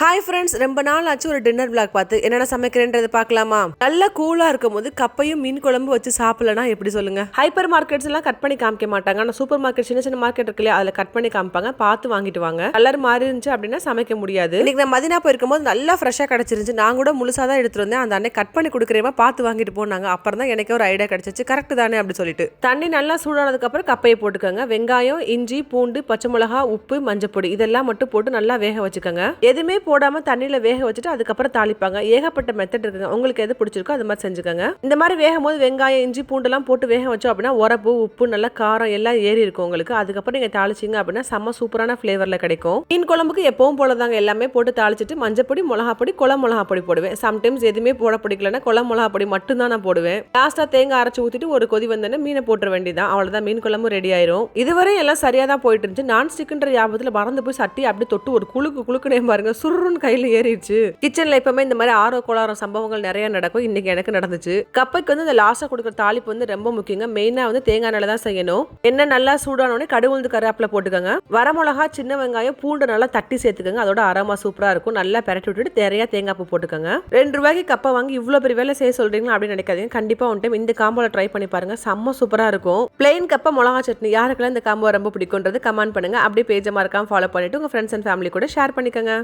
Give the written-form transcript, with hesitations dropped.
Hi friends, ரொம்ப நாள் ஆச்சு ஒரு டின்னர் விளாக் பார்த்து என்னென்ன சமைக்கிறேன்றது பார்க்கலாமா? நல்லா கூலா இருக்கும் போது கப்பையும் மீன் குழம்பு வச்சு சாப்பிடலனா எப்படி சொல்லுங்க? ஹைப்பர் மார்க்கெட்ஸ் எல்லாம் கட் பண்ணி காமிக்க மாட்டாங்க. ஆனால் சூப்பர் மார்க்கெட் சின்ன சின்ன மார்க்கெட் இருக்கு இல்லையா, அதில் கட் பண்ணி காமிப்பாங்க. பார்த்து வாங்கிட்டு வாங்க. கலர் மாறி இருந்துச்சு அப்படின்னா சமைக்க முடியாது. இன்னைக்கு நான் மதினா போயிருக்கும் போது நல்லா ஃப்ரெஷ்ஷாக கிடைச்சிருந்துச்சு. நான் கூட முழுசாக தான் எடுத்துட்டு வந்தேன். அந்த அன்னை கட் பண்ணி கொடுக்குறேமா பார்த்து வாங்கிட்டு போனாங்க. அப்புறம் தான் எனக்கு ஒரு ஐடியா கிடைச்சிச்சு, கரெக்ட் தானே அப்படி சொல்லிட்டு. தண்ணி நல்லா சூடானதுக்கு அப்புறம் கப்பையை போட்டுக்கோங்க. வெங்காயம், இஞ்சி, பூண்டு, பச்சை மிளகா, உப்பு, மஞ்சப்பொடி இதெல்லாம் மட்டும் போட்டு நல்லா வேக வச்சுக்கோங்க. எதுவுமே போடாம தண்ணியில வேக வச்சுட்டு அதுக்கப்புறம் தாளிப்பாங்க. ஏகப்பட்ட மெத்தட் இருக்குங்க. உங்களுக்கு எது பிடிச்சிருக்கோ அது மாதிரி செஞ்சுக்கோங்க. இந்த மாதிரி வேகும் போது வெங்காயம், இஞ்சி, பூண்டெல்லாம் போட்டு வேக வச்சோம் அப்படின்னா உரப்பு, உப்பு, நல்லா காரம் எல்லாம் ஏறி இருக்கும் உங்களுக்கு. அதுக்கப்புறம் நீங்க தாளிச்சிங்க அப்படின்னா செம்ம சூப்பரான ஃபிளேவர்ல கிடைக்கும். மீன் குழம்புக்கு எப்பவும் போலதாங்க எல்லாமே போட்டு தாளிச்சிட்டு மஞ்சப்பொடி, மிளகா பொடி, குளம் மிளகா பொடி போடுவேன். சம்டைம்ஸ் எதுவுமே போட பிடிக்கலன்னா குளம் மிளகா பொடி மட்டும் தான் நான் போடுவேன். லாஸ்டா தேங்காய் அரைச்சு ஊத்திட்டு ஒரு கொதி வந்தோடனே மீனை போட்டுற வேண்டியதான். அவ்வளவுதான், மீன் குழம்பு ரெடி ஆயிரும். இதுவரை எல்லாம் சரியா தான் போயிட்டு இருந்துச்சு. நான் ஸ்டிக்ன்ற ஞாபகத்துல மறந்து போய் சட்டி அப்படி தொட்டு ஒரு குழுக்குனே பாருங்க, சுருன்னு கையில ஏறிடுச்சு. கிச்சன்ல எப்பவுமே இந்த மாதிரி ஆரோ கோளாரம் சம்பவங்கள் நிறைய நடக்கும். இன்னைக்கு எனக்கு நடந்துச்சு. கப்பைக்கு வந்து இந்த லாஸ்டா கொடுக்குற தாளிப்பு வந்து ரொம்ப முக்கியங்க. மெயினா வந்து தேங்காய் எண்ணெய் தான் செய்யணும். எண்ணெய் நல்லா சூடானோடனே கடுகு உளுந்து கருவேப்பிலை போட்டுக்கோங்க. வரமிளகா, சின்ன வெங்காயம், பூண்டு நல்லா தட்டி சேர்த்துக்கோங்க. அதோட அரோமா சூப்பரா இருக்கும். நல்லா பெரட்டி விட்டுட்டு நிறைய தேங்காய் பூ போட்டுக்கோங்க. 2 ரூபாய்க்கு கப்பை வாங்கி இவ்வளவு பெரிய வேலை செய்ய சொல்றீங்களா அப்படின்னு நினைக்காதீங்க. கண்டிப்பா ஒன் டைம் இந்த காம்போல ட்ரை பண்ணி பாருங்க. செம்ம சூப்பரா இருக்கும். பிளெயின் கப்பை மிளகா சட்னி யாருக்கெல்லாம் இந்த காம்போ ரொம்ப பிடிக்கும்ன்றது கமெண்ட் பண்ணுங்க. அப்படியே பேஜை மறக்காம ஃபாலோ பண்ணிட்டு உங்க ஃப்ரெண்ட்ஸ் அண்ட் ஃபேமிலி கூட ஷேர் பண்ணிக்கோங்க.